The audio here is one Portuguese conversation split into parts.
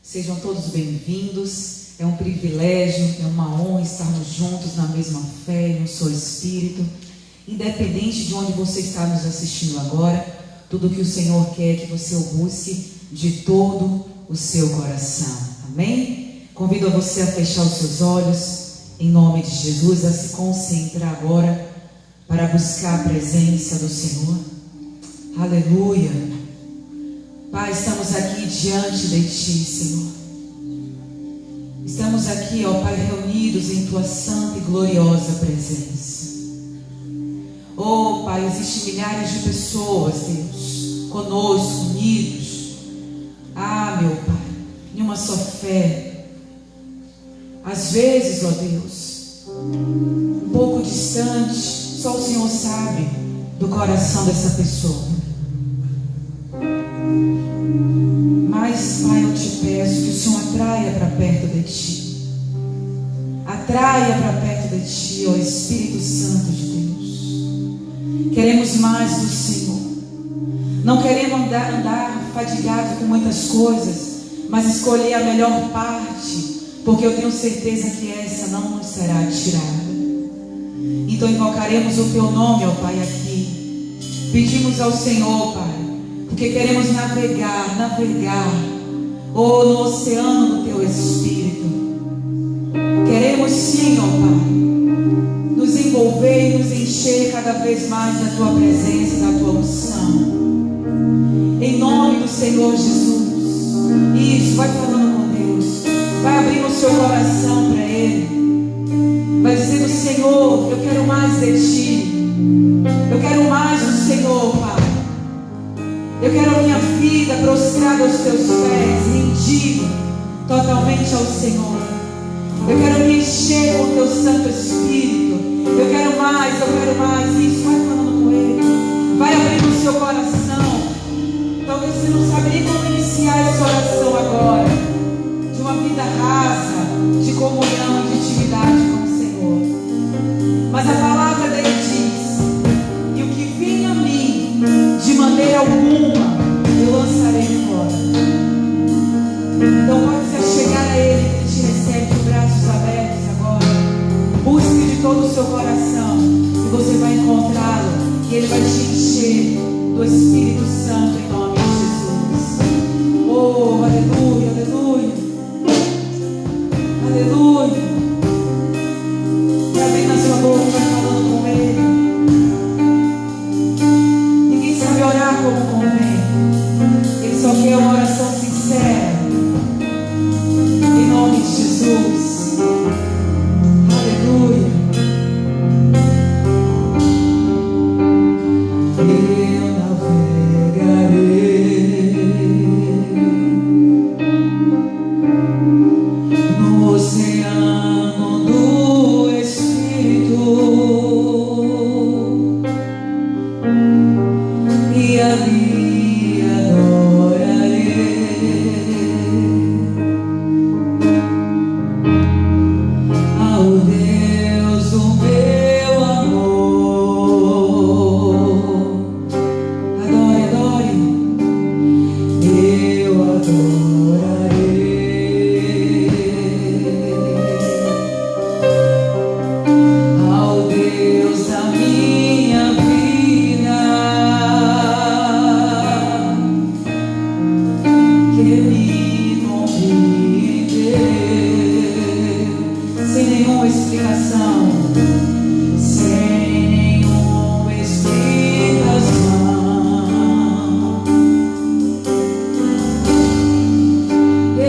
Sejam todos bem-vindos. É um privilégio, é uma honra estarmos juntos na mesma fé, no seu espírito. Independente de onde você está nos assistindo agora, tudo que o Senhor quer é que você o busque de todo o seu coração. Amém? Convido a você a fechar os seus olhos, em nome de Jesus, a se concentrar agora para buscar a presença do Senhor. Aleluia. Pai, estamos aqui diante de Ti, Senhor. Estamos aqui, ó Pai, reunidos em Tua santa e gloriosa presença. Oh Pai, existem milhares de pessoas, Deus, conosco, unidos. Ah, meu Pai, em uma só fé. Às vezes, ó Deus, um pouco distante, só o Senhor sabe do coração dessa pessoa. Mas, Pai, eu te peço que o Senhor atraia para perto de Ti. Atraia para perto de Ti, ó Espírito Santo de Deus. Queremos mais do Senhor. Não queremos andar fadigado com muitas coisas, mas escolher a melhor parte, porque eu tenho certeza que essa não nos será tirada. Então invocaremos o Teu nome, ó Pai, aqui. Pedimos ao Senhor, Pai, porque queremos navegar, oh, no oceano do Teu Espírito. Queremos sim, ó Pai, nos envolver e nos encher cada vez mais da Tua presença, da Tua unção. Em nome do Senhor Jesus. Isso, vai falando com Deus. Vai abrindo o seu coração para Ele. Vai dizendo: Senhor, eu quero mais de Ti. Eu quero mais do Senhor, Pai. Eu quero a minha vida prostrada aos Teus pés, rendida totalmente ao Senhor. Eu quero me encher com o Teu Santo Espírito. Eu quero mais, Isso, vai falando com Ele. Vai abrindo o seu coração. Talvez você não sabe nem como iniciar essa oração agora. De uma vida rasa, de comunhão, de intimidade com o Senhor. Mas a palavra dele diz: e o que vinha a mim, de maneira alguma eu lançarei fora. Então pode se chegar a Ele, que te recebe de braços abertos agora. Busque de todo o seu coração e você vai encontrá-lo, e Ele vai te encher do Espírito Santo em nome de Jesus. Oh, aleluia, aleluia, aleluia. Abre na sua boca, vai falando com Ele. Ninguém sabe orar como convém. Ele só quer uma oração sincera. Em nome de Jesus. Aleluia. Eu navegarei no oceano do Espírito e ali adorarei ao Deus do meu amor. Adore, adore. Eu adorarei ao Deus da minha vida, que me compreendeu sem nenhuma explicação, sem nenhuma explicação.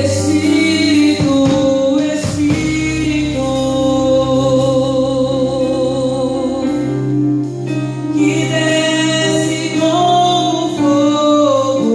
Espírito, Espírito, que desce como fogo,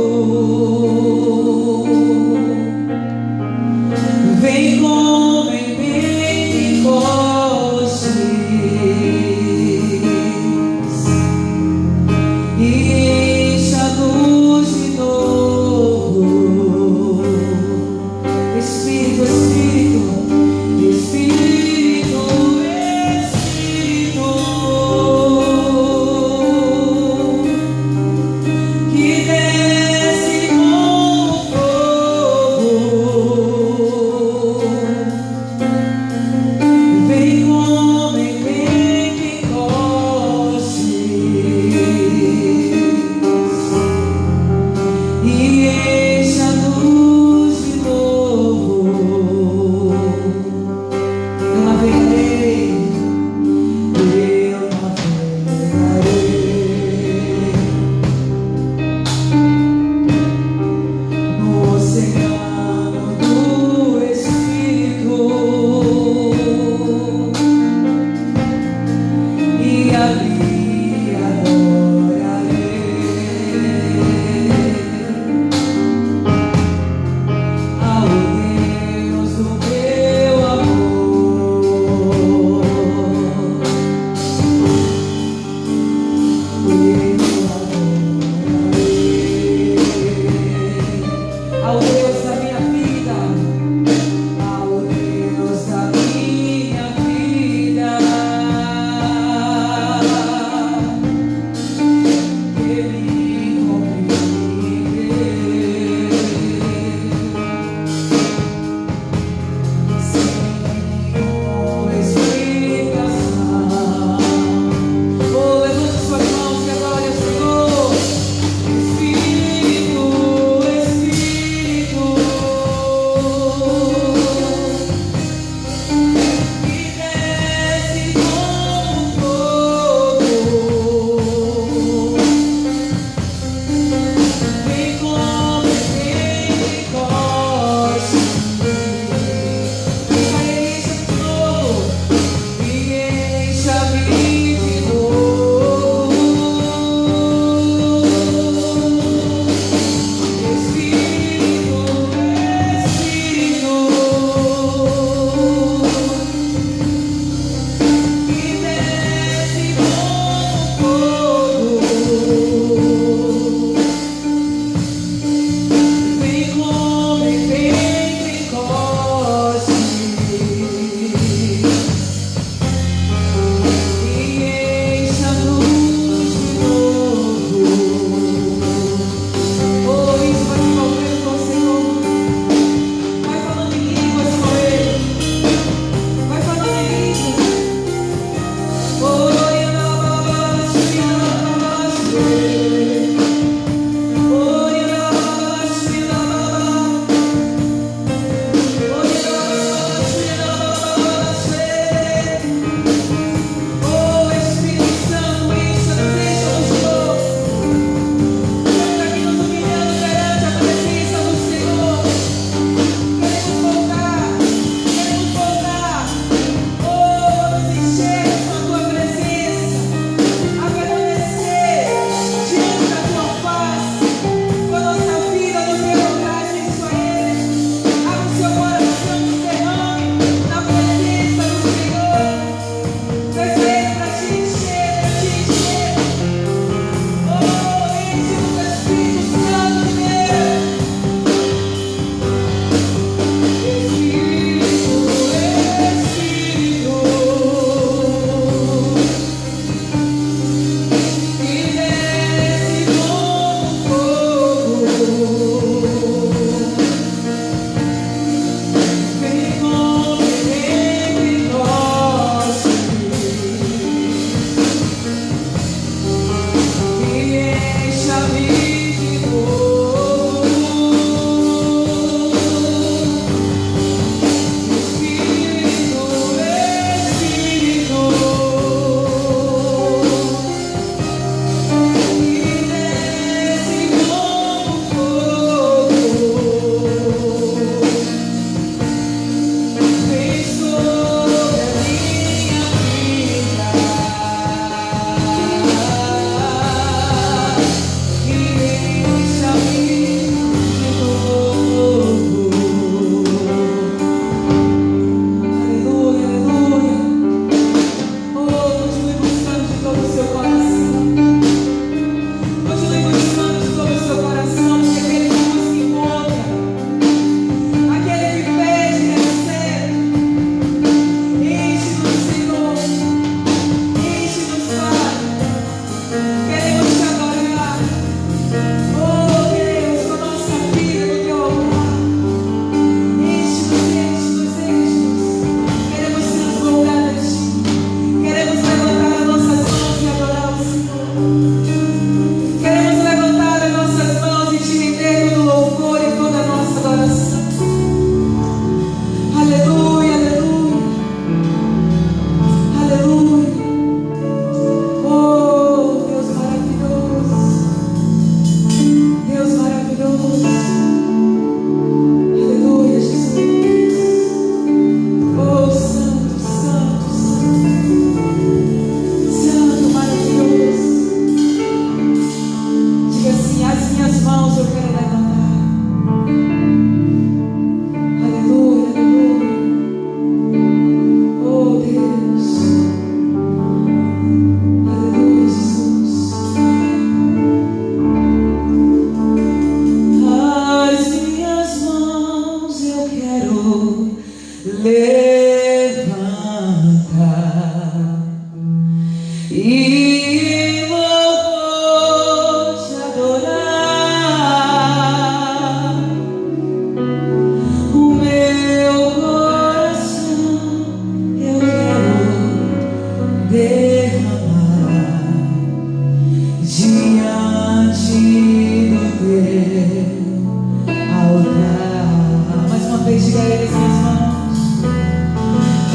vez, diga a Ele: as minhas mãos.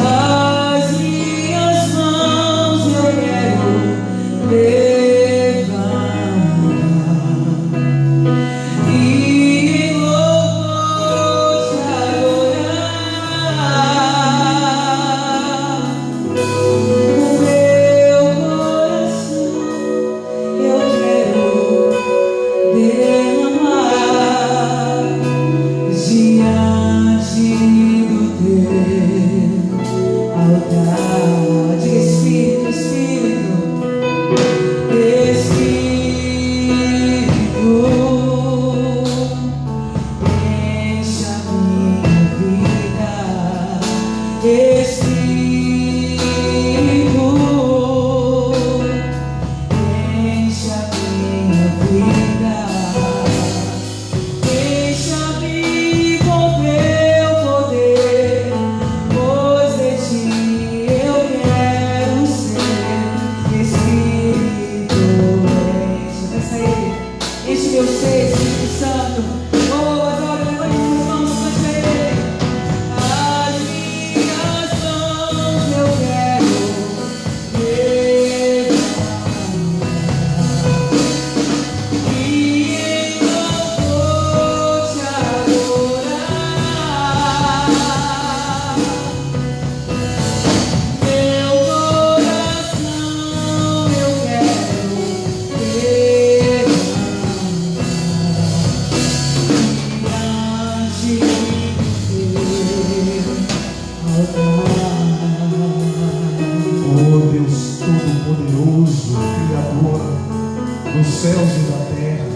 As minhas mãos eu quero levantar e em louvor te adorar. O meu coração eu quero derramar diante do teu altar. Diga: Espírito, enche a minha vida. Espírito, enche a minha vida. Deixa-me com teu poder, pois de ti eu quero ser. Espírito, enche. Peça a Ele: enche meu ser, Espírito Santo. Oh, agora levante as mãos, cante a Ele. As minhas mãos eu quero levantar e em louvor te adorar. Meu coração eu quero levantar diante do teu altar. Oh Deus Todo-Poderoso, Criador dos céus e da terra,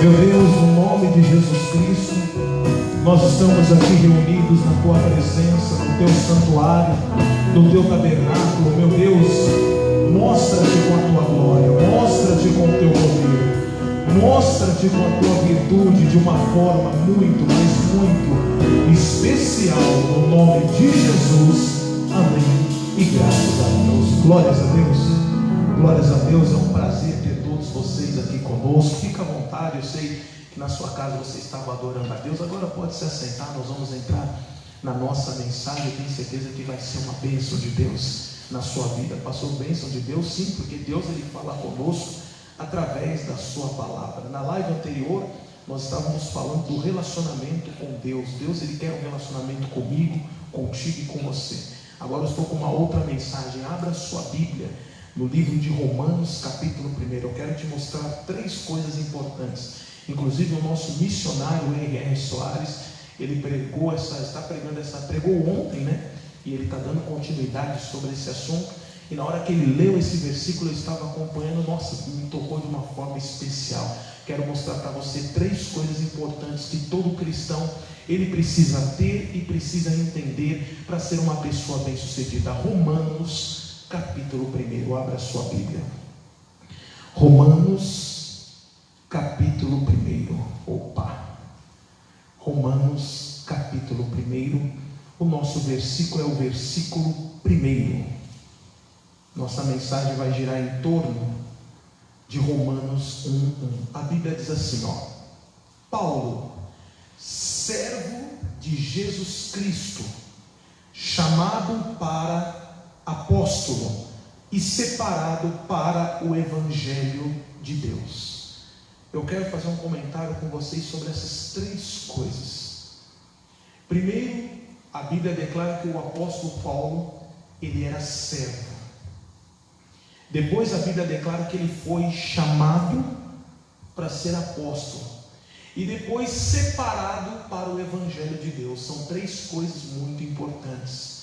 meu Deus, no nome de Jesus Cristo, nós estamos aqui reunidos na Tua presença, no Teu santuário, no Teu tabernáculo. Meu Deus, mostra-te com a Tua glória, mostra-te com o Teu poder, mostra-te com a Tua virtude de uma forma muito, mas muito especial, no nome de Jesus. Amém. E graças a Deus. Glórias a Deus. Glórias a Deus. É um prazer ter todos vocês aqui conosco. Fica à vontade. Eu sei que na sua casa você estava adorando a Deus. Agora pode se assentar. Nós vamos entrar na nossa mensagem. Eu tenho certeza que vai ser uma bênção de Deus na sua vida. Passou bênção de Deus? Sim, porque Deus ele fala conosco através da sua palavra. Na live anterior nós estávamos falando do relacionamento com Deus. Deus ele quer um relacionamento comigo, contigo e com você. Agora eu estou com uma outra mensagem. Abra sua Bíblia no livro de Romanos, capítulo 1. Eu quero te mostrar 3 coisas importantes. Inclusive o nosso missionário R.R. Soares, ele pregou ontem, né? E ele está dando continuidade sobre esse assunto. E na hora que ele leu esse versículo, eu estava acompanhando. Nossa, me tocou de uma forma especial. Quero mostrar para você 3 coisas importantes que todo cristão ele precisa ter e precisa entender para ser uma pessoa bem-sucedida. Romanos, capítulo 1. Abra a sua Bíblia. Romanos, capítulo 1. Romanos, capítulo 1. O nosso versículo é o versículo 1. Nossa mensagem vai girar em torno de Romanos 1:1. A Bíblia diz assim, Paulo, servo de Jesus Cristo, chamado para apóstolo e separado para o Evangelho de Deus. Eu quero fazer um comentário com vocês sobre essas 3 coisas. Primeiro, a Bíblia declara que o apóstolo Paulo, ele era servo. Depois a Bíblia declara que ele foi chamado para ser apóstolo. E depois separado para o Evangelho de Deus. São 3 coisas muito importantes.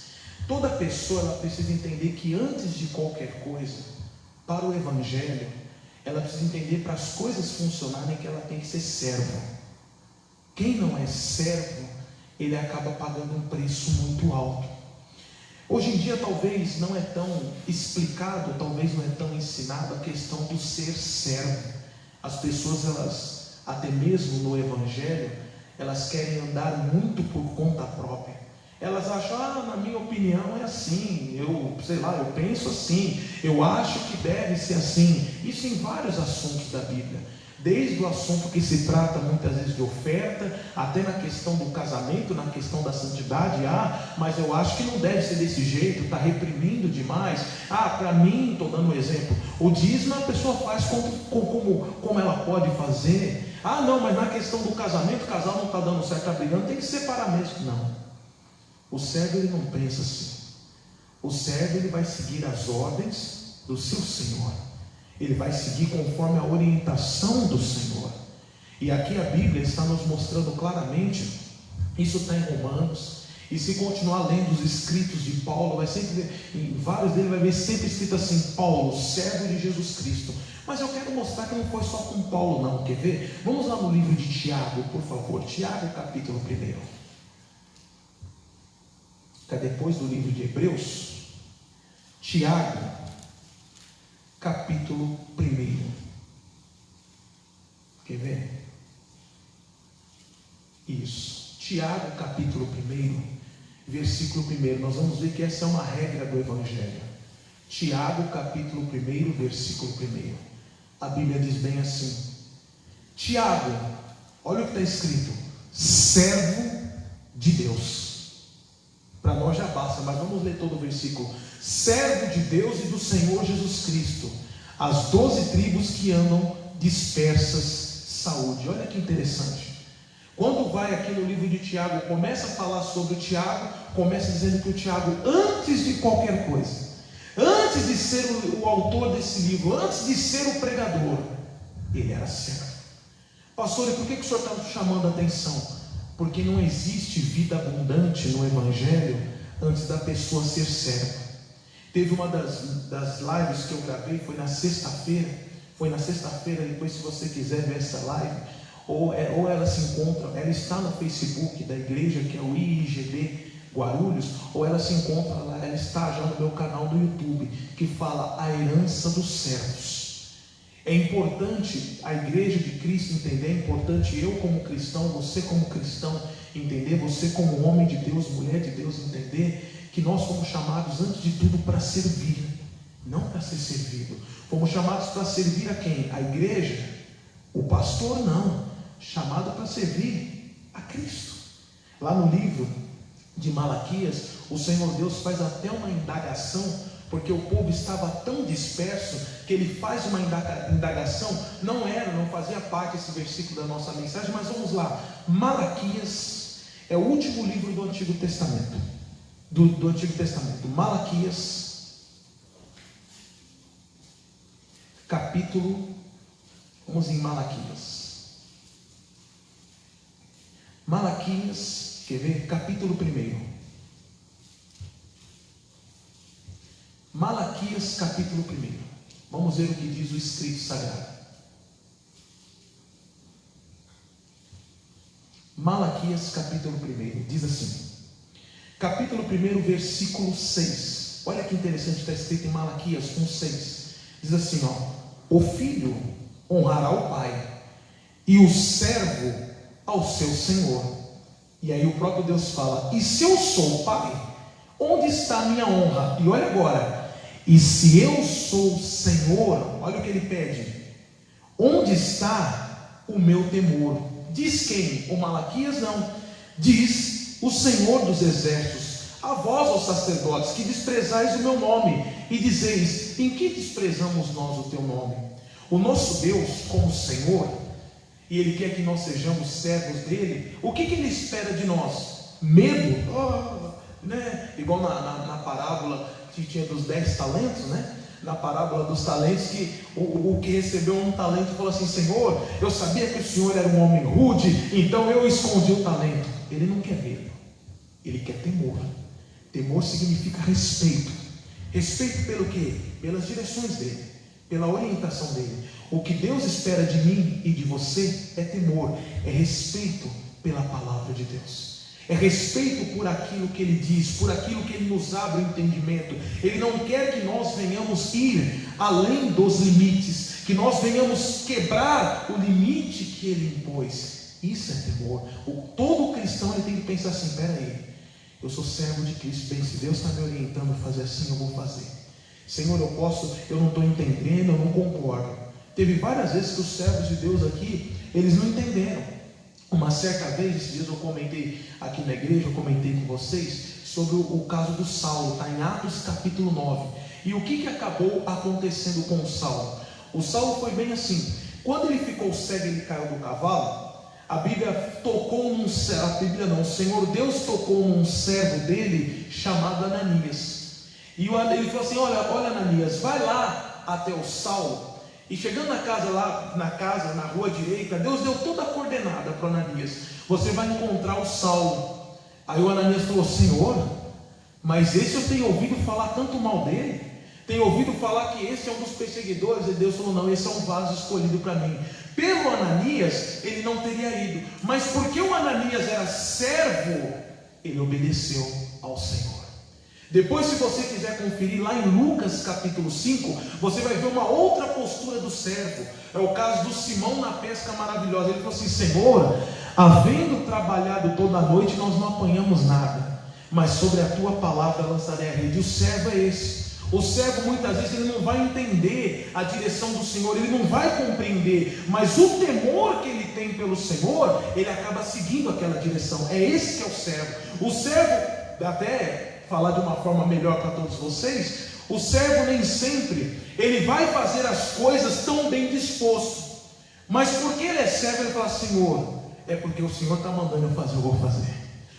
Toda pessoa ela precisa entender que antes de qualquer coisa, para o Evangelho, ela precisa entender para as coisas funcionarem que ela tem que ser serva. Quem não é servo, ele acaba pagando um preço muito alto. Hoje em dia talvez não é tão explicado, talvez não é tão ensinado a questão do ser servo. As pessoas, elas, até mesmo no Evangelho, elas querem andar muito por conta própria. Elas acham, na minha opinião é assim, eu penso assim, eu acho que deve ser assim. Isso em vários assuntos da Bíblia. desde o assunto que se trata muitas vezes de oferta, até na questão do casamento, na questão da santidade. Mas eu acho que não deve ser desse jeito, está reprimindo demais. Para mim, estou dando um exemplo, o dízimo a pessoa faz como ela pode fazer. Não, mas na questão do casamento, o casal não está dando certo, está brigando, tem que separar mesmo. Não, o servo ele não pensa assim. O servo ele vai seguir as ordens do seu Senhor, ele vai seguir conforme a orientação do Senhor. E aqui a Bíblia está nos mostrando claramente, isso está em Romanos, e se continuar lendo os escritos de Paulo, vai sempre ver, em vários deles vai ver sempre escrito assim: Paulo, servo de Jesus Cristo. Mas eu quero mostrar que não foi só com Paulo não, quer ver? Vamos lá no livro de Tiago, por favor, Tiago capítulo 1. Está depois do livro de Hebreus. Tiago capítulo 1. Quer ver? Isso. Tiago capítulo 1, versículo 1. Nós vamos ver que essa é uma regra do Evangelho. Tiago capítulo 1, versículo 1. A Bíblia diz bem assim: Tiago, olha o que está escrito: servo de Deus. Para nós já basta, mas vamos ler todo o versículo. Servo de Deus e do Senhor Jesus Cristo, as 12 tribos que andam dispersas, saúde. Olha que interessante. Quando vai aqui no livro de Tiago, começa a falar sobre o Tiago, começa dizendo que o Tiago, antes de qualquer coisa, antes de ser o autor desse livro, antes de ser o pregador, ele era servo. Pastor, e por que o senhor está chamando a atenção? Porque não existe vida abundante no Evangelho antes da pessoa ser serva. Teve uma das lives que eu gravei, foi na sexta-feira. Depois, se você quiser ver essa live, ou ela se encontra, ela está no Facebook da igreja, que é o IIGB Guarulhos, ou ela se encontra lá, ela está já no meu canal do YouTube, que fala a herança dos servos. É importante a igreja de Cristo entender, é importante eu como cristão, você como cristão entender, você como homem de Deus, mulher de Deus entender, que nós fomos chamados antes de tudo para servir, não para ser servido. Fomos chamados para servir a quem? A igreja? O pastor não, chamado para servir a Cristo. Lá no livro de Malaquias, o Senhor Deus faz até uma indagação, porque o povo estava tão disperso, que ele faz uma indagação. Não fazia parte esse versículo da nossa mensagem, mas vamos lá. Malaquias é o último livro do Antigo Testamento, do Antigo Testamento. Malaquias capítulo, vamos em Malaquias, quer ver? Capítulo 1. Malaquias capítulo 1. Vamos ver o que diz o Escrito Sagrado. Malaquias capítulo 1. Diz assim. Capítulo 1, versículo 6. Olha que interessante, está escrito em Malaquias 1:6. Diz assim, o filho honrará o pai, e o servo ao seu senhor. E aí o próprio Deus fala: e se eu sou o pai, onde está a minha honra? E olha agora: e se eu sou o Senhor, olha o que ele pede: onde está o meu temor? Diz quem? O Malaquias? Não. Diz o Senhor dos exércitos: a vós, os sacerdotes, que desprezais o meu nome, e dizeis: em que desprezamos nós o teu nome? O nosso Deus, como Senhor, e Ele quer que nós sejamos servos dele, o que Ele espera de nós? Medo? Igual na parábola que tinha dos 10 talentos, na parábola dos talentos, que o que recebeu um talento falou assim: Senhor, eu sabia que o Senhor era um homem rude, então eu escondi o talento. Ele não quer medo, ele quer temor. Temor significa respeito. Respeito pelo quê? Pelas direções dele, pela orientação dele. O que Deus espera de mim e de você é temor, é respeito pela palavra de Deus. É respeito por aquilo que Ele diz, por aquilo que Ele nos abre o entendimento. Ele não quer que nós venhamos ir além dos limites, que nós venhamos quebrar o limite que Ele impôs. Isso é temor. Todo cristão ele tem que pensar assim: peraí, eu sou servo de Cristo, bem, se Deus está me orientando a fazer assim, eu vou fazer. Senhor, eu não estou entendendo, eu não concordo, Teve várias vezes que os servos de Deus aqui, eles não entenderam. Uma certa vez, esses dias eu comentei aqui na igreja, eu comentei com vocês sobre o caso do Saulo, está em Atos capítulo 9. E o que acabou acontecendo com o Saulo? O Saulo foi bem assim, quando ele ficou cego e ele caiu do cavalo, a Bíblia tocou num servo, a Bíblia não, o Senhor Deus tocou num servo dele chamado Ananias. E ele falou assim: olha Ananias, vai lá até o Saulo. E chegando na rua direita, Deus deu toda a coordenada para Ananias: você vai encontrar o Saulo. Aí o Ananias falou: Senhor, mas esse eu tenho ouvido falar tanto mal dele, tenho ouvido falar que esse é um dos perseguidores. E Deus falou: não, esse é um vaso escolhido para mim. Pelo Ananias, ele não teria ido, mas porque o Ananias era servo, ele obedeceu ao Senhor. Depois, se você quiser conferir lá em Lucas capítulo 5, você vai ver uma outra postura do servo. É o caso do Simão na pesca maravilhosa. Ele falou assim: Senhor, havendo trabalhado toda a noite, nós não apanhamos nada, mas sobre a tua palavra lançarei a rede. O servo é esse. O servo muitas vezes ele não vai entender a direção do Senhor, ele não vai compreender, mas o temor que ele tem pelo Senhor, ele acaba seguindo aquela direção. É esse que é o servo. O servo, até falar de uma forma melhor para todos vocês, o servo nem sempre ele vai fazer as coisas tão bem disposto, mas porque ele é servo, ele fala: Senhor, é porque o Senhor está mandando eu fazer, eu vou fazer.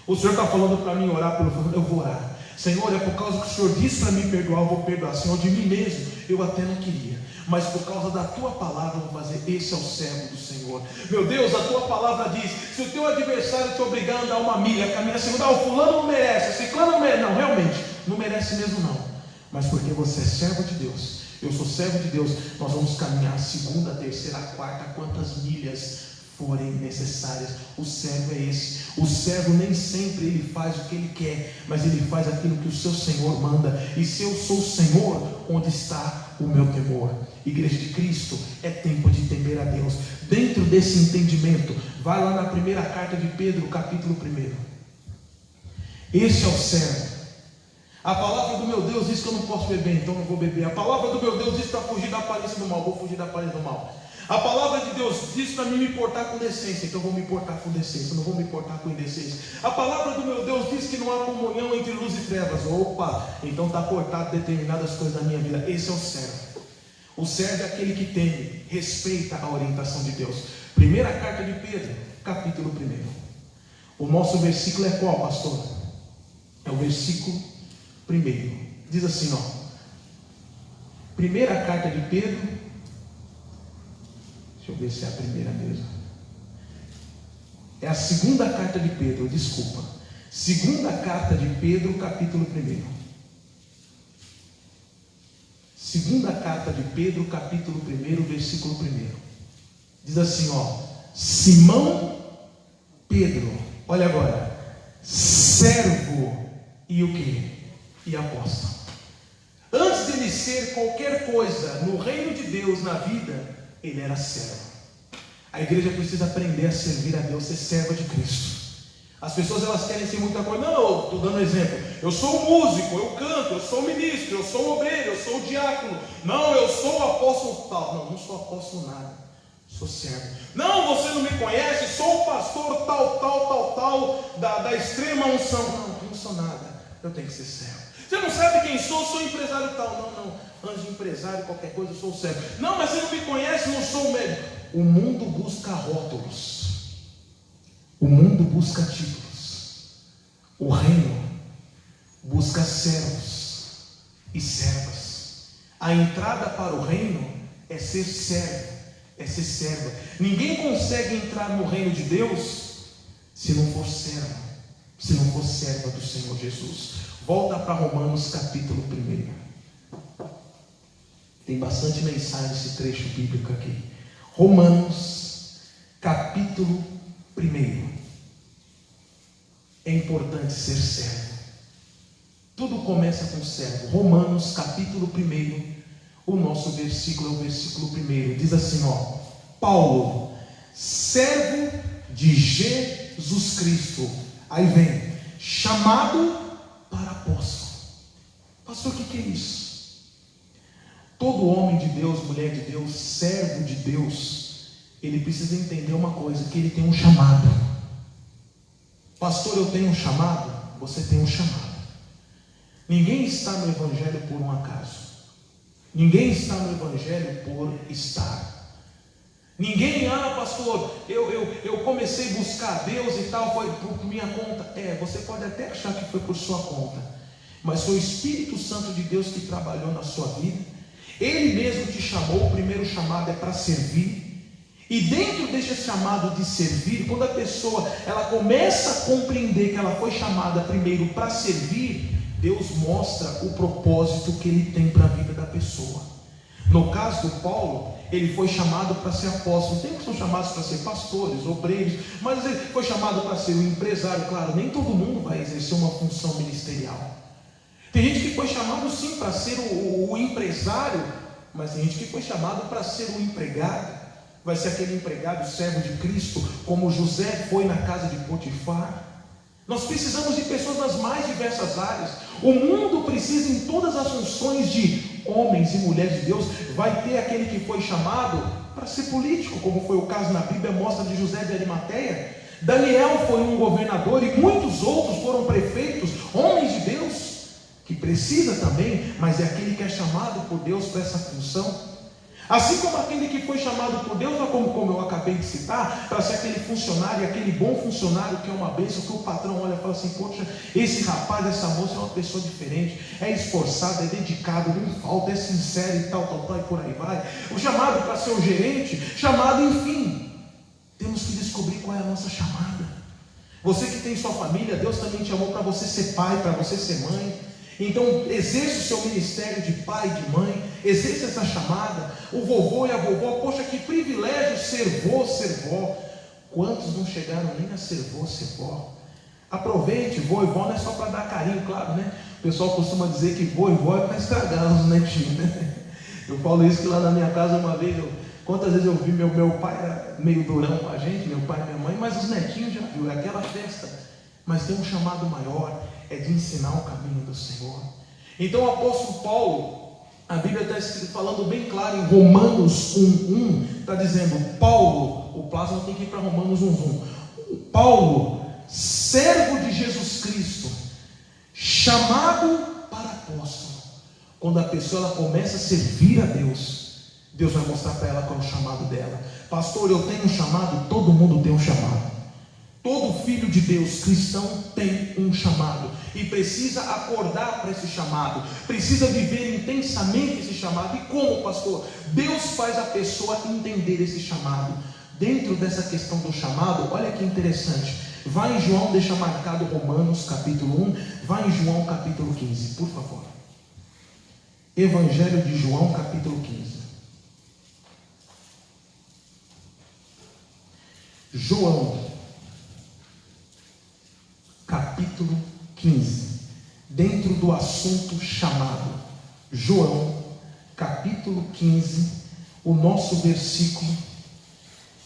O Senhor está falando para mim orar pelo Senhor, eu vou orar. Senhor, é por causa que o Senhor disse para mim perdoar, eu vou perdoar. Senhor, de mim mesmo eu até não queria, mas por causa da tua palavra eu vou fazer. Esse é o servo do Senhor. Meu Deus, a tua palavra diz: se o teu adversário te obrigar a andar uma milha, caminha assim, o fulano não merece, o ciclano não merece. Não, realmente, não merece mesmo não, mas porque você é servo de Deus, eu sou servo de Deus, nós vamos caminhar a segunda, a terceira, a quarta, quantas milhas forem necessárias. O servo é esse. O servo nem sempre ele faz o que ele quer, mas ele faz aquilo que o seu Senhor manda. E se eu sou o Senhor, onde está o meu temor? Igreja de Cristo, é tempo de temer a Deus. Dentro desse entendimento, vai lá na primeira carta de Pedro, capítulo 1. Esse é o servo. A palavra do meu Deus diz que eu não posso beber, então não vou beber. A palavra do meu Deus diz para fugir da aparência do mal, vou fugir da aparência do mal. A palavra de Deus diz para mim me portar com decência, então eu vou me portar com decência, não vou me portar com indecência. A palavra do meu Deus diz que não há comunhão entre luz e trevas. Opa, então está cortado determinadas coisas da minha vida. Esse é o servo. O servo é aquele que teme, respeita a orientação de Deus. Primeira carta de Pedro, capítulo 1. O nosso versículo é qual, pastor? É o versículo 1. Diz assim, ó. Primeira carta de Pedro. Deixa eu ver se é a primeira mesmo. É a segunda carta de Pedro, desculpa. Segunda carta de Pedro, capítulo 1. Segunda carta de Pedro, capítulo 1, versículo 1. Diz assim, ó. Simão Pedro, olha agora. Servo e o quê? E apóstolo. Antes de ele ser qualquer coisa no reino de Deus, na vida, ele era servo. A igreja precisa aprender a servir a Deus, ser serva de Cristo. As pessoas elas querem ser muita coisa. Não, eu estou dando exemplo. Eu sou músico, eu canto, eu sou ministro, eu sou obreiro, eu sou diácono. Não, eu sou apóstolo tal. Não, não sou apóstolo nada. Sou servo. Não, você não me conhece, sou o pastor tal, da extrema unção. Não sou nada. Eu tenho que ser servo. Você não sabe quem sou empresário tal. Não. Antes de empresário, qualquer coisa, eu sou servo. Não, mas você não me conhece, não sou médico. O mundo busca rótulos. O mundo busca títulos. O reino busca servos e servas. A entrada para o reino é ser servo, é ser serva. Ninguém consegue entrar no reino de Deus se não for servo, se não for serva do Senhor Jesus. Volta para Romanos capítulo 1. Tem bastante mensagem nesse trecho bíblico aqui. Romanos capítulo 1. É importante ser servo. Tudo começa com servo. Romanos capítulo 1. O nosso versículo é o versículo 1. Diz assim, ó. Paulo, servo de Jesus Cristo. Aí vem, chamado para apóstolo. Pastor, o que é isso? Todo homem de Deus, mulher de Deus, servo de Deus, ele precisa entender uma coisa, que ele tem um chamado. Pastor, eu tenho um chamado? Você tem um chamado. Ninguém está no Evangelho por um acaso. Ninguém está no Evangelho por estar. Ninguém, pastor, eu comecei a buscar Deus e tal, foi por minha conta. Você pode até achar que foi por sua conta, mas foi o Espírito Santo de Deus que trabalhou na sua vida. Ele mesmo te chamou. O primeiro chamado é para servir. E dentro desse chamado de servir, quando a pessoa ela começa a compreender que ela foi chamada primeiro para servir, Deus mostra o propósito que Ele tem para a vida da pessoa. No caso do Paulo, ele foi chamado para ser apóstolo. Tem que são chamados para ser pastores, obreiros, mas ele foi chamado para ser um empresário. Claro, nem todo mundo vai exercer uma função ministerial. Tem gente que foi chamado sim para ser o empresário, mas tem gente que foi chamado para ser o empregado. Vai ser aquele empregado, servo de Cristo, como José foi na casa de Potifar. Nós precisamos de pessoas nas mais diversas áreas. O mundo precisa, em todas as funções de homens e mulheres de Deus, vai ter aquele que foi chamado para ser político, como foi o caso na Bíblia, mostra de José de Arimateia. Daniel foi um governador e muitos outros foram prefeitos, homens de Deus, que precisa também, mas é aquele que é chamado por Deus para essa função. Assim como aquele que foi chamado por Deus, como eu acabei de citar, para ser aquele funcionário, aquele bom funcionário que é uma bênção, que o patrão olha e fala assim: poxa, esse rapaz, essa moça é uma pessoa diferente, é esforçado, é dedicado, não falta, é sincero e tal, e por aí vai. O chamado para ser o gerente, chamado, enfim, temos que descobrir qual é a nossa chamada. Você que tem sua família, Deus também te chamou para você ser pai, para você ser mãe. Então exerça o seu ministério de pai e de mãe, exerça essa chamada. O vovô e a vovó, poxa, que privilégio ser vô, ser vó. Quantos não chegaram nem a ser vô, ser vó? Aproveite. Vô e vó não é só para dar carinho, claro, né? O pessoal costuma dizer que vô e vó é para estragar os netinhos, né? Eu falo isso que lá na minha casa uma vez, quantas vezes eu vi meu pai era meio durão com a gente, meu pai e minha mãe, mas os netinhos já viu, é aquela festa. Mas tem um chamado maior, é de ensinar o caminho do Senhor. Então o apóstolo Paulo, a Bíblia está falando bem claro em Romanos 1:1, está dizendo, Paulo, o plasma tem que ir para Romanos 1:1, Paulo, servo de Jesus Cristo, chamado para apóstolo. Quando a pessoa ela começa a servir a Deus, Deus vai mostrar para ela qual é o chamado dela. Pastor, eu tenho um chamado, todo mundo tem um chamado. Todo filho de Deus, cristão, tem um chamado e precisa acordar para esse chamado, precisa viver intensamente esse chamado. E como, pastor? Deus faz a pessoa entender esse chamado. Dentro dessa questão do chamado, olha que interessante, vai em João, deixa marcado Romanos capítulo 1, vai em João capítulo 15, por favor. Evangelho de João capítulo 15. João capítulo 15, dentro do assunto chamado. João, capítulo 15, o nosso versículo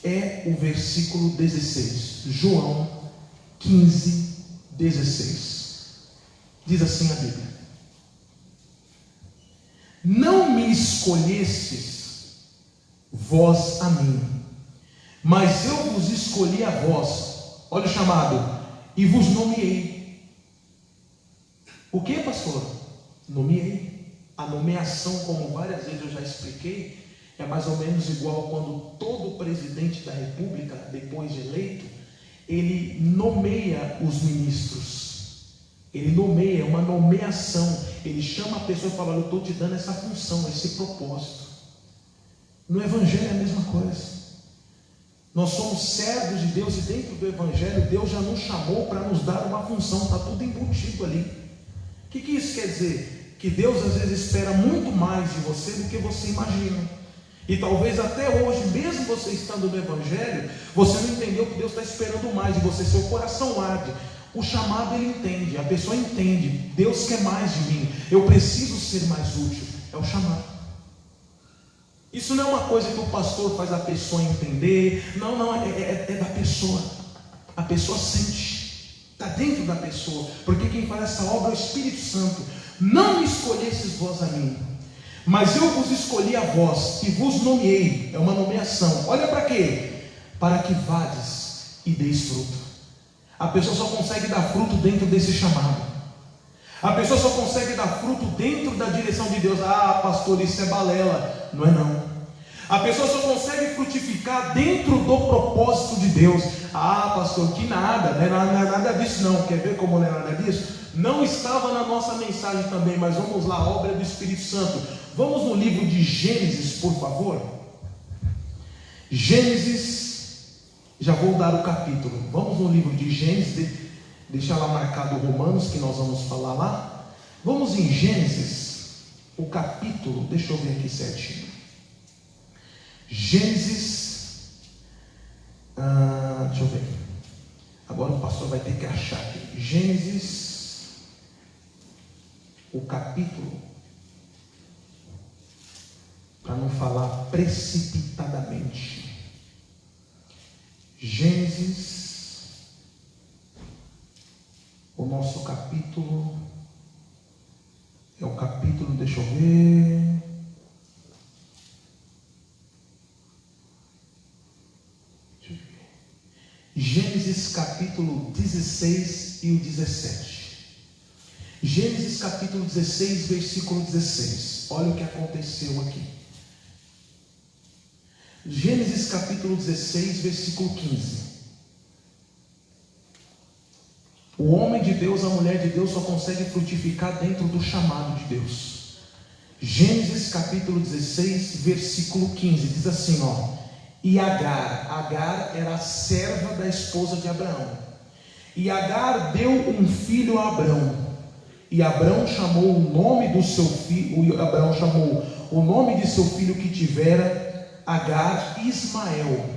é o versículo 16. João 15, 16. Diz assim a Bíblia: não me escolhestes vós a mim, mas eu vos escolhi a vós. Olha o chamado. E vos nomeei. O que, pastor? Nomeei. A nomeação, como várias vezes eu já expliquei, é mais ou menos igual quando todo presidente da república, depois de eleito, ele nomeia os ministros. Ele nomeia, é uma nomeação. Ele chama a pessoa e fala: eu estou te dando essa função, esse propósito. No Evangelho é a mesma coisa. Nós somos servos de Deus e dentro do Evangelho Deus já nos chamou para nos dar uma função, está tudo embutido ali. O que isso quer dizer? Que Deus às vezes espera muito mais de você do que você imagina. E talvez até hoje, mesmo você estando no Evangelho, você não entendeu que Deus está esperando mais de você, seu coração arde. O chamado ele entende, a pessoa entende, Deus quer mais de mim, eu preciso ser mais útil, é o chamado. Isso não é uma coisa que o pastor faz a pessoa entender, não, é da pessoa. A pessoa sente, está dentro da pessoa, porque quem faz essa obra é o Espírito Santo. Não me escolhesses vós a mim, Mas eu vos escolhi a vós e vos nomeei. É uma nomeação. Olha para quê? Para que vades e deis fruto. A pessoa só consegue dar fruto dentro desse chamado. A pessoa só consegue dar fruto dentro da direção de Deus. Ah, pastor, isso é balela. Não é não. A pessoa só consegue frutificar dentro do propósito de Deus. Ah, pastor, que nada, né? Não é nada disso não. Quer ver como não é nada disso? Não estava na nossa mensagem também, mas vamos lá, obra do Espírito Santo. Vamos no livro de Gênesis, por favor. Gênesis, já vou dar o capítulo. Vamos no livro de Gênesis, deixar lá marcado Romanos, que nós vamos falar lá. Vamos em Gênesis, o capítulo, deixa eu ver aqui certinho. Gênesis, deixa eu ver. Agora o pastor vai ter que achar aqui. Gênesis, o capítulo, para não falar precipitadamente. Gênesis, o nosso capítulo, é o capítulo, deixa eu ver. Gênesis capítulo 16 e o 17. Gênesis capítulo 16, versículo 16. Olha o que aconteceu aqui. Gênesis capítulo 16, versículo 15. O homem de Deus, a mulher de Deus só consegue frutificar dentro do chamado de Deus. Gênesis capítulo 16, versículo 15. Diz assim, ó. E Agar era a serva da esposa de Abraão. E Agar deu um filho a Abrão. E Abrão chamou o nome do seu filho, Abrão chamou o nome de seu filho que tivera Agar, Ismael.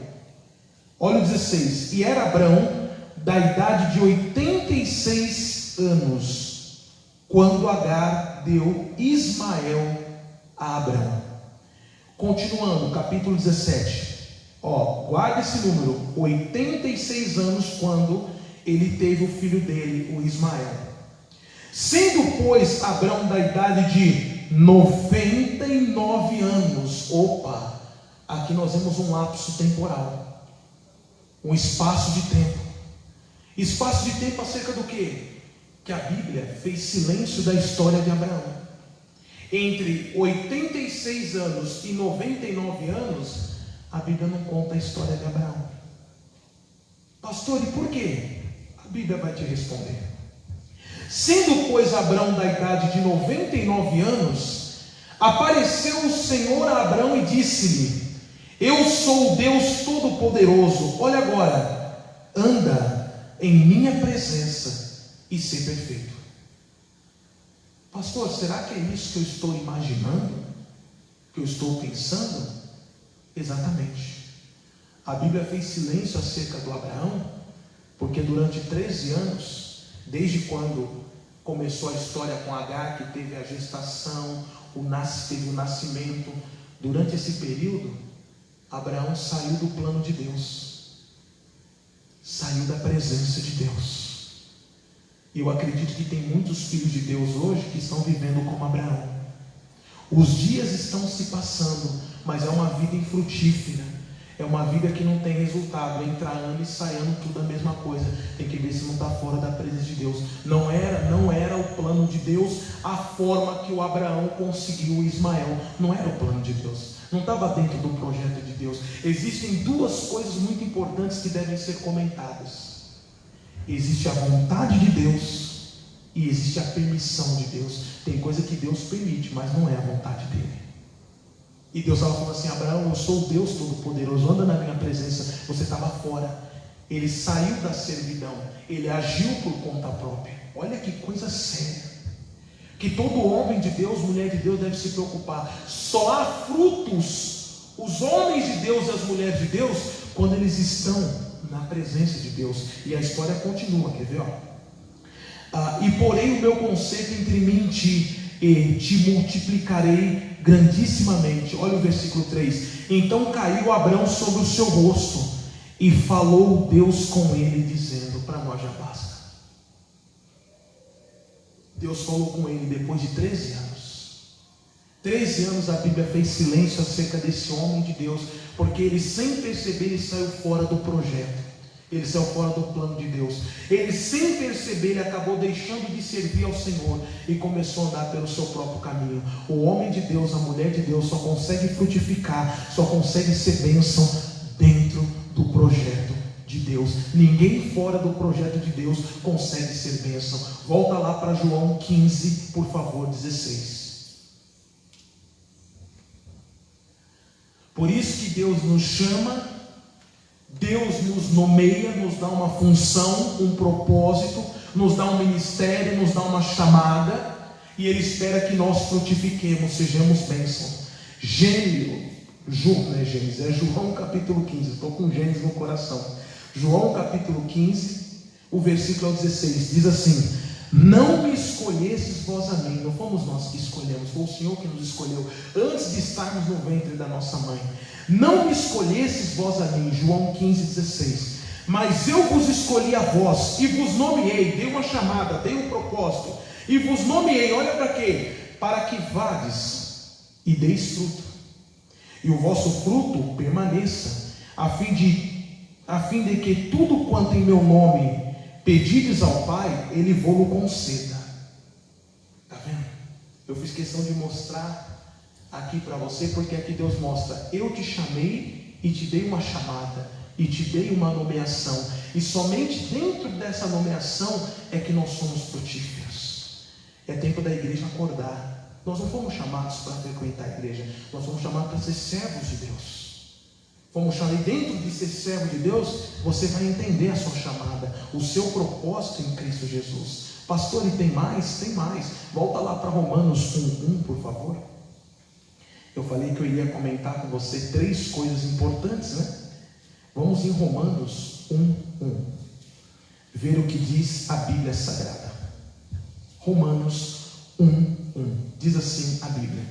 Olha o 16. E era Abrão da idade de 86 anos, quando Agar deu Ismael a Abrão. Continuando, capítulo 17. Guarda esse número, 86 anos, quando ele teve o filho dele, o Ismael. Sendo, pois, Abrão da idade de 99 anos. Opa, aqui nós vemos um lapso temporal, um espaço de tempo. Espaço de tempo acerca do quê? Que a Bíblia fez silêncio da história de Abraão. Entre 86 anos e 99 anos, a Bíblia não conta a história de Abraão. Pastor, e por quê? A Bíblia vai te responder. Sendo, pois, Abrão da idade de 99 anos, apareceu o Senhor a Abrão e disse-lhe: Eu sou o Deus Todo-Poderoso. Olha agora, anda em minha presença e ser perfeito. Pastor, será que é isso que eu estou imaginando? Que eu estou pensando? Exatamente. A Bíblia fez silêncio acerca do Abraão, porque durante 13 anos, desde quando começou a história com Agar, que teve a gestação, teve o nascimento, durante esse período, Abraão saiu do plano de Deus, saiu da presença de Deus. E eu acredito que tem muitos filhos de Deus hoje que estão vivendo como Abraão. Os dias estão se passando, mas é uma vida infrutífera. É uma vida que não tem resultado. Entra ano e sai ano, tudo a mesma coisa. Tem que ver se não está fora da presença de Deus. Não era o plano de Deus a forma que o Abraão conseguiu o Ismael. Não era o plano de Deus. Não estava dentro do projeto de Deus. Existem duas coisas muito importantes que devem ser comentadas. Existe a vontade de Deus e existe a permissão de Deus. Tem coisa que Deus permite, mas não é a vontade dele. E Deus estava falando assim: Abraão, eu sou o Deus Todo-Poderoso, anda na minha presença. Você estava fora. Ele saiu da servidão, ele agiu por conta própria. Olha que coisa séria, que todo homem de Deus, mulher de Deus deve se preocupar. Só há frutos, os homens de Deus e as mulheres de Deus, quando eles estão na presença de Deus. E a história continua, quer ver? E porém o meu conceito entre mim e ti, e te multiplicarei grandissimamente. Olha o versículo 3. Então caiu Abrão sobre o seu rosto, e falou Deus com ele, dizendo: para nós já basta. Deus falou com ele depois de 13 anos. 13 anos a Bíblia fez silêncio acerca desse homem de Deus, porque ele, sem perceber, ele saiu fora do projeto. Ele saiu fora do plano de Deus. Ele, sem perceber, ele acabou deixando de servir ao Senhor e começou a andar pelo seu próprio caminho. O homem de Deus, a mulher de Deus só consegue frutificar, só consegue ser bênção dentro do projeto de Deus. Ninguém fora do projeto de Deus consegue ser bênção. Volta lá para João 15, por favor, 16. Por isso que Deus nos chama, Deus nos nomeia, nos dá uma função, um propósito, nos dá um ministério, nos dá uma chamada, e Ele espera que nós frutifiquemos, sejamos bênção. É João capítulo 15, estou com Gênesis no coração. João capítulo 15, o versículo 16, diz assim: não me escolhestes vós a mim, não fomos nós que escolhemos, foi o Senhor que nos escolheu, antes de estarmos no ventre da nossa mãe. Não me escolhestes vós a mim, João 15, 16, mas eu vos escolhi a vós, e vos nomeei, dei uma chamada, dei um propósito, e vos nomeei, olha para quê? Para que vades e deis fruto, e o vosso fruto permaneça, a fim de que tudo quanto em meu nome pedides ao Pai, Ele vô-lo conceda. Está vendo? Eu fiz questão de mostrar aqui para você, porque aqui Deus mostra: eu te chamei e te dei uma chamada, e te dei uma nomeação, e somente dentro dessa nomeação é que nós somos frutíferos. É tempo da igreja acordar. Nós não fomos chamados para frequentar a igreja, nós fomos chamados para ser servos de Deus. Fomos chamados, e dentro de ser servo de Deus, você vai entender a sua chamada, o seu propósito em Cristo Jesus. Pastor, e tem mais? Tem mais. Volta lá para Romanos 1:1, por favor. Eu falei que eu iria comentar com você 3 coisas importantes, né? Vamos em Romanos 1:1, ver o que diz a Bíblia Sagrada. Romanos 1:1, diz assim a Bíblia: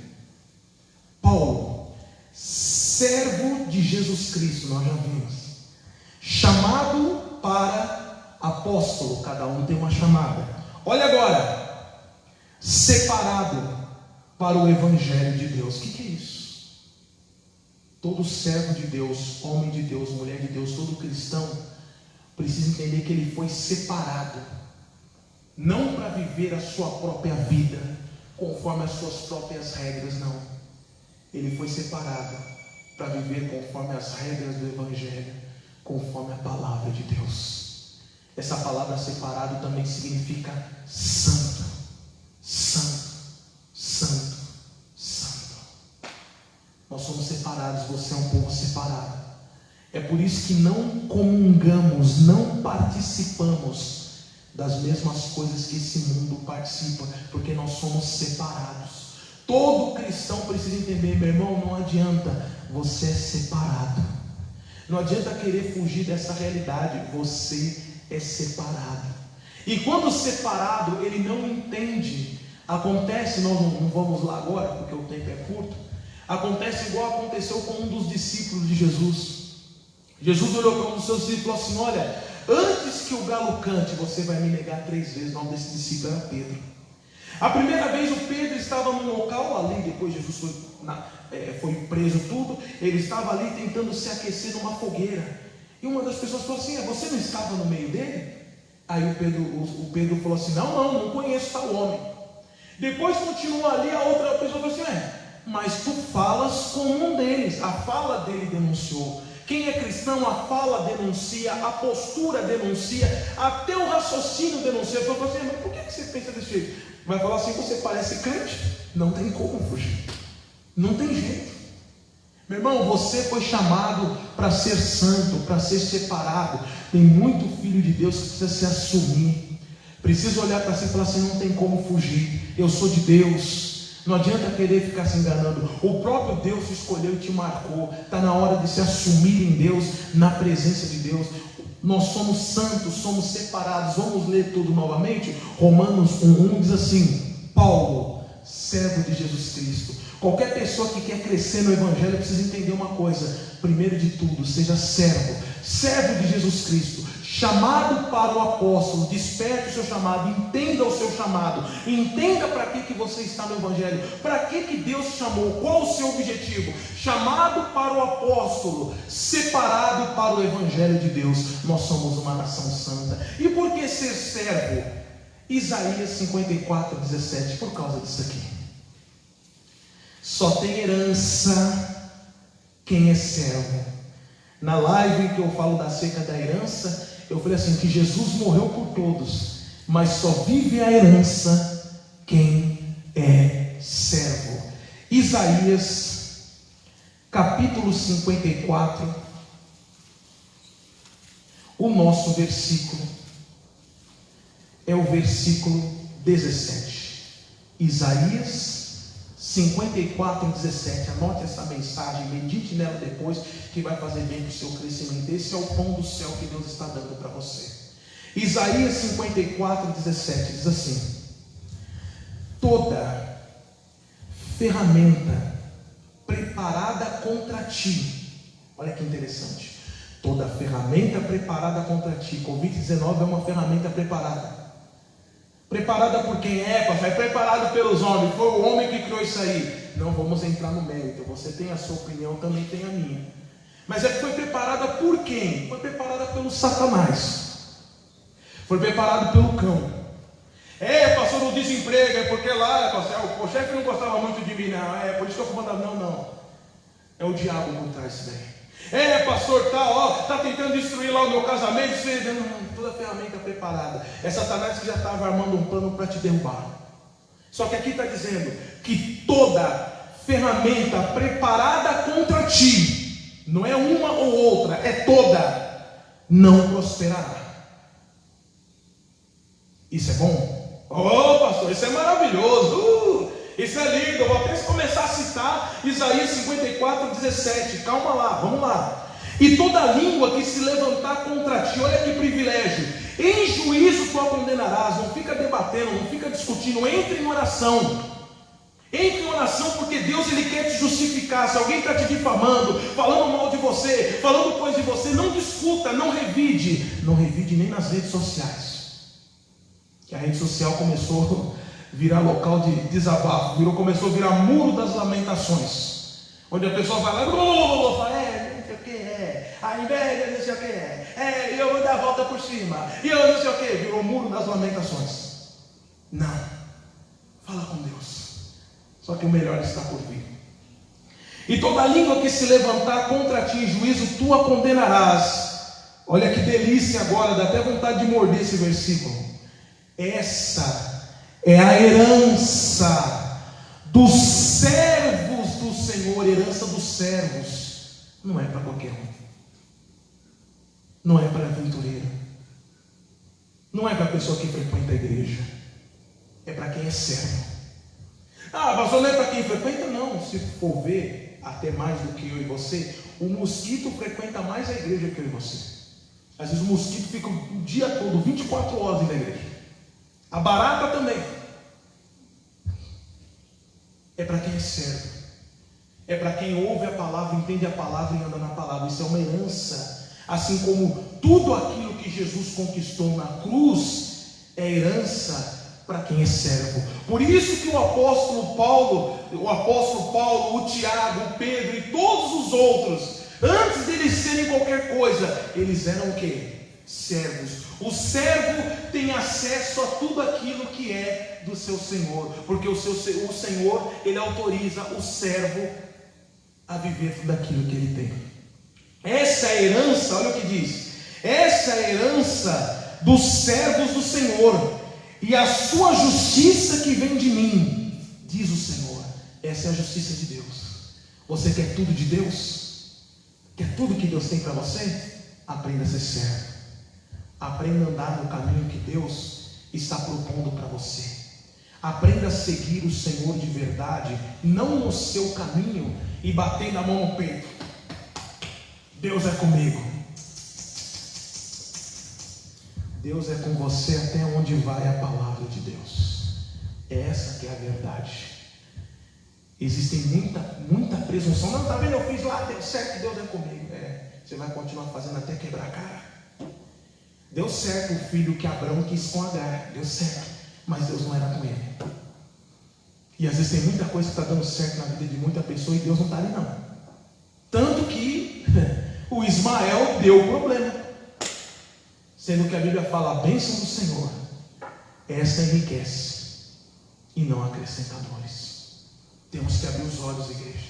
Paulo, servo de Jesus Cristo, nós já vimos, chamado para apóstolo, cada um tem uma chamada. Olha agora, separado para o Evangelho de Deus. O que é isso? Todo servo de Deus, homem de Deus, mulher de Deus, todo cristão precisa entender que ele foi separado, não para viver a sua própria vida conforme as suas próprias regras, não. Ele foi separado para viver conforme as regras do Evangelho, conforme a palavra de Deus. Essa palavra separado também significa santo, santo, santo, santo. Nós somos separados, você é um povo separado. É por isso que não comungamos, não participamos das mesmas coisas que esse mundo participa, porque nós somos separados. Todo cristão precisa entender, meu irmão, não adianta, você é separado. Não adianta querer fugir dessa realidade, você é separado. E quando separado, ele não entende. Acontece, nós não vamos lá agora, porque o tempo é curto. Acontece igual aconteceu com um dos discípulos de Jesus. Jesus olhou para um dos seus discípulos e falou assim: olha, antes que o galo cante, você vai me negar 3 vezes. O nome desse discípulo era Pedro. A primeira vez o Pedro estava num local ali, depois Jesus foi preso tudo, ele estava ali tentando se aquecer numa fogueira, e uma das pessoas falou assim: você não estava no meio dele? Aí o Pedro falou assim: não conheço tal homem. Depois continuou ali, a outra pessoa falou assim: mas tu falas como um deles. A fala dele denunciou. Quem é cristão, a fala denuncia, a postura denuncia, até o raciocínio denuncia. Eu falo assim: mas por que você pensa desse jeito? Vai falar assim: você parece crente. Não tem como fugir, não tem jeito. Meu irmão, você foi chamado para ser santo, para ser separado. Tem muito filho de Deus que precisa se assumir, precisa olhar para si e falar assim: não tem como fugir, eu sou de Deus. Não adianta querer ficar se enganando. O próprio Deus te escolheu e te marcou. Está na hora de se assumir em Deus, na presença de Deus. Nós somos santos, somos separados. Vamos ler tudo novamente. Romanos 1:1 diz assim: Paulo, servo de Jesus Cristo. Qualquer pessoa que quer crescer no Evangelho precisa entender uma coisa: primeiro de tudo, seja servo de Jesus Cristo, chamado para o apóstolo. Desperte o seu chamado, entenda o seu chamado, entenda para que você está no Evangelho, para que Deus te chamou, qual o seu objetivo. Chamado para o apóstolo, separado para o Evangelho de Deus. Nós somos uma nação santa. E por que ser servo? Isaías 54:17, por causa disso aqui. Só tem herança quem é servo. Na live em que eu falo da seca da herança, eu falei assim, que Jesus morreu por todos, mas só vive a herança quem é servo. Isaías capítulo 54, o nosso versículo é o versículo 17. Isaías 54:17. Anote essa mensagem, medite nela depois, que vai fazer bem para o seu crescimento. Esse é o pão do céu que Deus está dando para você. Isaías 54:17 diz assim: toda ferramenta preparada contra ti. Olha que interessante. Toda ferramenta preparada contra ti. Covid-19 é uma ferramenta preparada. Preparada por quem é, pastor? É preparado pelos homens. Foi o homem que criou isso aí. Não vamos entrar no mérito. Você tem a sua opinião, também tem a minha. Mas é que foi preparada por quem? Foi preparada pelo Satanás. Foi preparado pelo cão. Pastor, o desemprego é porque lá, pastor, o chefe não gostava muito de mim, não. É por isso que eu fui mandado. Não. É o diabo por trás disso daí. Pastor, tá tentando destruir lá o meu casamento. Toda a ferramenta preparada. É Satanás que já estava armando um plano para te derrubar. Só que aqui está dizendo que toda ferramenta preparada contra ti, não é uma ou outra, é toda, não prosperará. Isso é bom? Pastor, isso é maravilhoso. Isso é lindo. Eu vou até começar a citar Isaías 54:17. Calma lá, vamos lá. E toda língua que se levantar contra ti, olha que privilégio, em juízo tu a condenarás. Não fica debatendo, não fica discutindo, entre em oração. Entre em oração, porque Deus ele quer te justificar. Se alguém está te difamando, falando mal de você, falando coisa de você, não discuta, não revide. Não revide nem nas redes sociais. Que a rede social começou a virar local de desabafo, começou a virar muro das lamentações, onde a pessoa vai lá e fala, não sei o que, a inveja, não sei o que, eu vou dar a volta por cima, e eu não sei o que, virou muro das lamentações. Não, fala com Deus, só que o melhor está por vir. E toda língua que se levantar contra ti em juízo, tu a condenarás. Olha que delícia agora, dá até vontade de morder esse versículo. Essa é a herança dos servos do Senhor. Herança dos servos. Não é para qualquer um. Não é para aventureiro. Não é para a pessoa que frequenta a igreja. É para quem é servo. Pastor, não é para quem frequenta? Não. Se for ver, até mais do que eu e você, o mosquito frequenta mais a igreja que eu e você. Às vezes o mosquito fica o dia todo, 24 horas na igreja. A barata também. É para quem é servo. É para quem ouve a palavra, entende a palavra e anda na palavra. Isso é uma herança. Assim como tudo aquilo que Jesus conquistou na cruz é herança para quem é servo. Por isso que o apóstolo Paulo, o Tiago, o Pedro e todos os outros, antes deles serem qualquer coisa, eles eram o quê? Servos. O servo tem acesso a tudo aquilo que é do seu Senhor, porque o Senhor, ele autoriza o servo a viver tudo aquilo que ele tem. Essa é a herança, olha o que diz, essa é a herança dos servos do Senhor, e a sua justiça que vem de mim, diz o Senhor. Essa é a justiça de Deus. Você quer tudo de Deus? Quer tudo que Deus tem para você? Aprenda a ser servo. Aprenda a andar no caminho que Deus está propondo para você. Aprenda a seguir o Senhor de verdade, não no seu caminho e batendo a mão no peito. Deus é comigo. Deus é com você até onde vai a palavra de Deus. Essa que é a verdade. Existem muita presunção. Não, tá vendo? Eu fiz lá, deu certo, Deus é comigo. Você vai continuar fazendo até quebrar a cara. Deu certo o filho que Abraão quis com Agar. Deu certo. Mas Deus não era com ele. E às vezes tem muita coisa que está dando certo na vida de muita pessoa e Deus não está ali não. Tanto que o Ismael deu problema. Sendo que a Bíblia fala: a bênção do Senhor, essa enriquece e não acrescenta dores. Temos que abrir os olhos, igreja.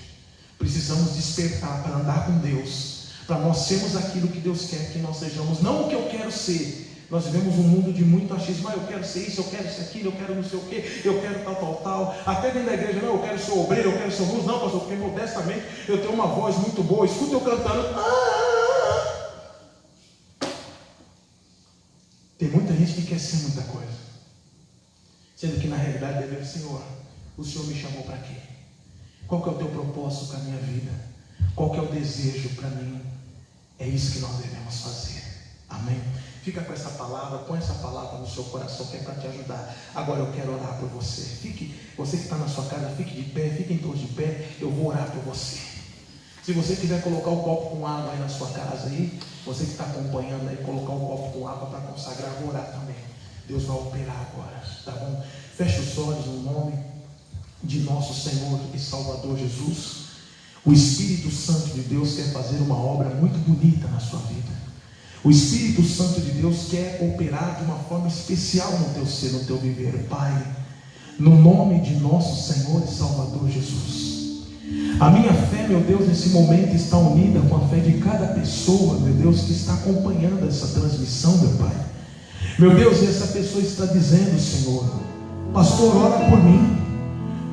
Precisamos despertar para andar com Deus, para nós sermos aquilo que Deus quer que nós sejamos, não o que eu quero ser. Nós vivemos um mundo de muito achismo. Eu quero ser isso, eu quero ser aquilo, eu quero não sei o que, eu quero tal. Até dentro da igreja: não, eu quero ser obreiro, eu quero ser luz. Não, pastor, porque modestamente eu tenho uma voz muito boa. Escuta eu cantando. Tem muita gente que quer ser muita coisa, sendo que na realidade deve ser: Senhor, o Senhor me chamou para quê? Qual que é o teu propósito para a minha vida? Qual que é o desejo para mim? É isso que nós devemos fazer. Amém? Fica com essa palavra, põe essa palavra no seu coração, que é para te ajudar. Agora eu quero orar por você. Você que está na sua casa, fique de pé, fiquem todos de pé. Eu vou orar por você. Se você quiser colocar o copo com água aí na sua casa, aí, você que está acompanhando aí, colocar o copo com água para consagrar, vou orar também. Deus vai operar agora, tá bom? Feche os olhos no nome de nosso Senhor e Salvador Jesus. O Espírito Santo de Deus quer fazer uma obra muito bonita na sua vida. O Espírito Santo de Deus quer operar de uma forma especial no teu ser, no teu viver. Pai, no nome de nosso Senhor e Salvador Jesus, a minha fé, meu Deus, nesse momento está unida com a fé de cada pessoa, meu Deus, que está acompanhando essa transmissão, meu Pai. Meu Deus, e essa pessoa está dizendo: Senhor, pastor, ora por mim.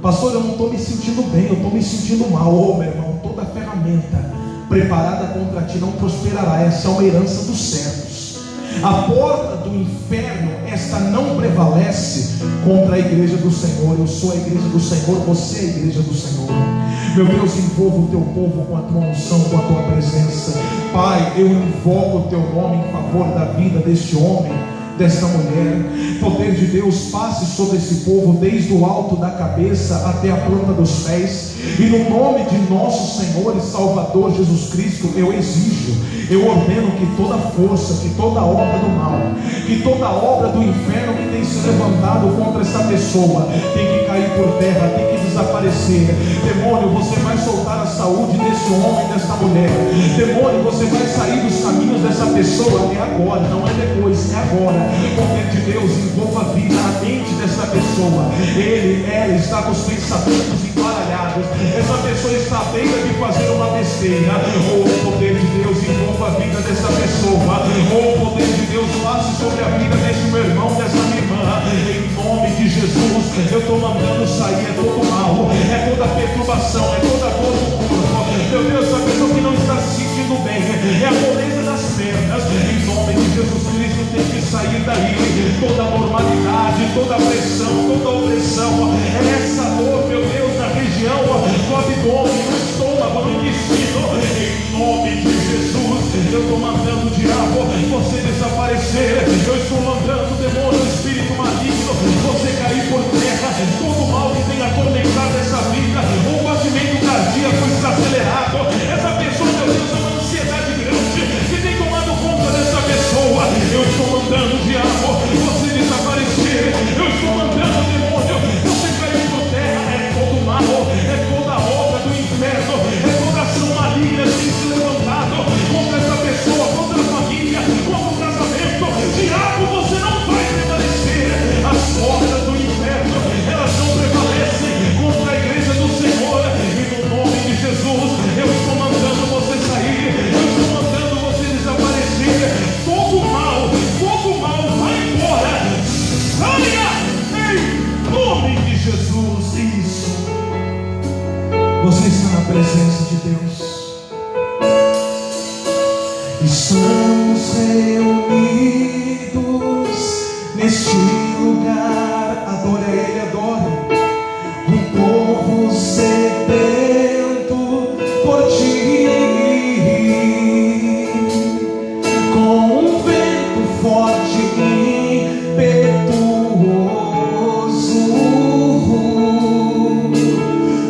Pastor, eu não estou me sentindo bem, eu estou me sentindo mal. Oh, meu irmão, toda ferramenta preparada contra ti não prosperará. Essa é uma herança dos servos. A porta do inferno, esta não prevalece contra a igreja do Senhor. Eu sou a igreja do Senhor, você é a igreja do Senhor. Meu Deus, envolva o teu povo com a tua unção, com a tua presença. Pai, eu invoco o teu nome em favor da vida deste homem, desta mulher. Poder de Deus, passe sobre esse povo desde o alto da cabeça até a planta dos pés. E no nome de nosso Senhor e Salvador Jesus Cristo, eu exijo, eu ordeno que toda força, que toda obra do mal, que toda obra do inferno que tem se levantado contra essa pessoa, tem que cair por terra, tem que desaparecer. Demônio, você vai soltar a saúde desse homem, dessa mulher. Demônio, você vai sair dos caminhos dessa pessoa. É agora, não é depois, é agora. Poder de Deus, envolva a vida, a mente dessa pessoa. Ela está com os pensamentos embaralhados. Essa pessoa está à beira de fazer uma besteira. Oh, poder de Deus, envolva a vida dessa pessoa. Oh, poder de Deus, passe sobre a vida desse meu irmão, dessa minha irmã. Em nome de Jesus, eu estou mandando sair, é todo mal, é toda perturbação, é toda dor do corpo. Meu Deus, essa pessoa que não está se sentindo bem, é a moleza das pernas. Em nome de Jesus Cristo, tem que sair daí toda normalidade, toda pressão, toda opressão. É essa dor, meu Deus, na região do abdômen, no estômago, no intestino. Em nome de Jesus, eu estou mandando o diabo você desaparecer. Eu estou mandando o demônio, o espírito maligno, você cair por terra. Todo mal que tem atormentado essa vida, o batimento cardíaco está acelerado. Essa pessoa, meu Deus, é uma ansiedade grande que tem tomado conta dessa pessoa. Eu estou mandando o diabo você desaparecer. Eu estou mandando o demônio você cair por terra. É todo mal, é toda obra do inferno, é toda ação maligna que tem se levantado contra essa pessoa, contra a família, contra o casamento. Diabo, você não vai prevalecer. As portas do inferno, elas não prevalecem contra a igreja do Senhor. E no nome de Jesus, eu estou mandando você sair, eu estou mandando você desaparecer. Todo mal vai embora. Saia em nome de Jesus. Isso. Você está na presença de Deus. Estamos reunidos neste lugar. Adore a Ele, adore. Um povo sedento por ti, com um vento forte e impetuoso.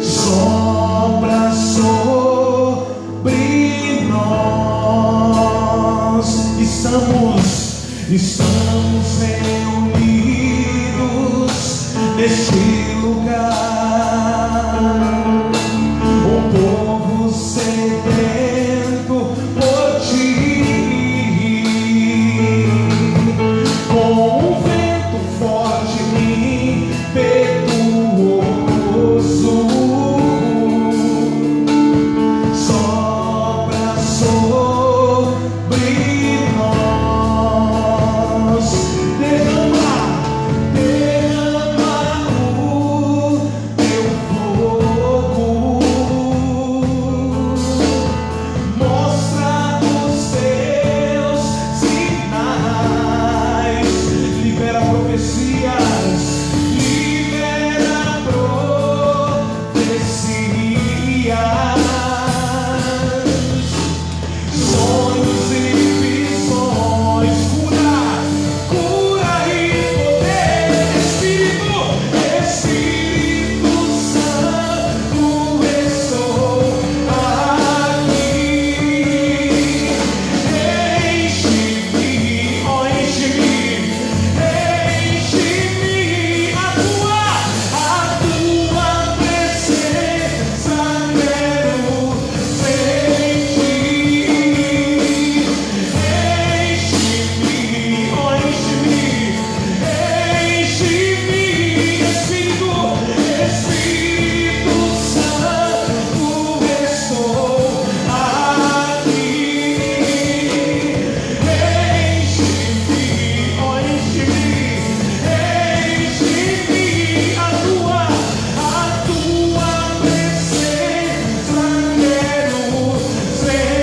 Só neste lugar. O povo sedento por ti, com um vento forte impetuoso, sopra sobre nós. Derrama o teu fogo, mostra os teus sinais, libera profecias, libera profecias, sonhos e visões, cura e poder. Espírito Santo, estou aqui. Enche-me, oh, enche-me, a tua presença quero sentir. Enche-me, oh, enche-me, Espírito Santo, estou aqui. Enche-me, oh, enche-me, a tua presença quero sentir.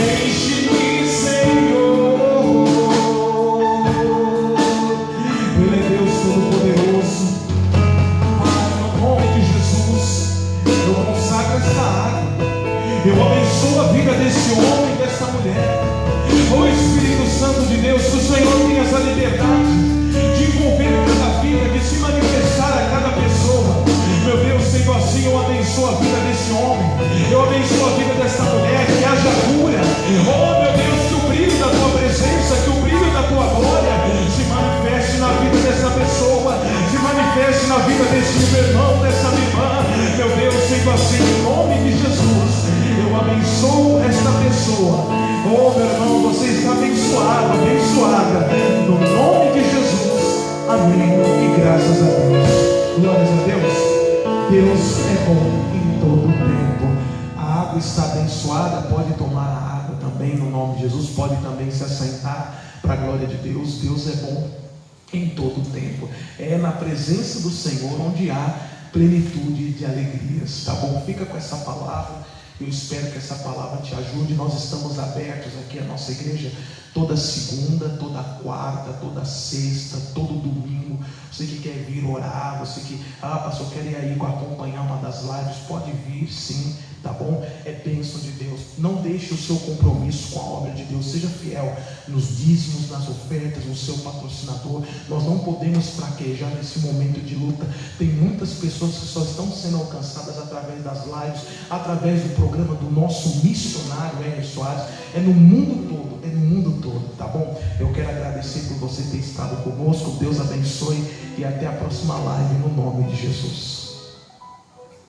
Enche-me, Senhor. Ele é Deus Todo-Poderoso. Pai, no nome de Jesus, eu consagro essa água. Eu abençoo a vida desse homem e dessa mulher. Ô Espírito Santo de Deus, que o Senhor tenha essa liberdade de envolver cada vida, de se manifestar a cada pessoa. Meu Deus, sendo assim, eu abençoo a vida desse homem, eu abençoo a vida dessa mulher, que haja cura. Oh meu Deus, que o brilho da tua presença, que o brilho da tua glória se manifeste na vida dessa pessoa, se manifeste na vida desse meu irmão, dessa minha irmã. Meu Deus, sendo assim, em nome de Jesus, eu abençoo esta pessoa. Oh meu irmão, você está abençoado, abençoada, no nome de Jesus. Amém e graças a Deus. Glórias a Deus. Deus é bom em todo o tempo. A água está abençoada, pode tomar a água também no nome de Jesus, pode também se assentar para a glória de Deus. Deus é bom em todo o tempo. É na presença do Senhor onde há plenitude de alegrias, tá bom? Fica com essa palavra. Eu espero que essa palavra te ajude. Nós estamos abertos aqui, a nossa igreja, toda segunda, toda quarta, toda sexta, todo domingo. Você que quer vir orar, você que, pastor, quer ir aí acompanhar uma das lives, pode vir sim, tá bom? É bênção de Deus. Não deixe o seu compromisso com a obra de Deus. Seja fiel nos dízimos, nas ofertas, no seu patrocinador. Nós não podemos fraquejar nesse momento de luta. Tem muitas pessoas que só estão sendo alcançadas através das lives, através do programa do nosso missionário Henry Soares. É no mundo todo, tá bom? Eu quero agradecer por você ter estado conosco. Deus abençoe e até a próxima live no nome de Jesus.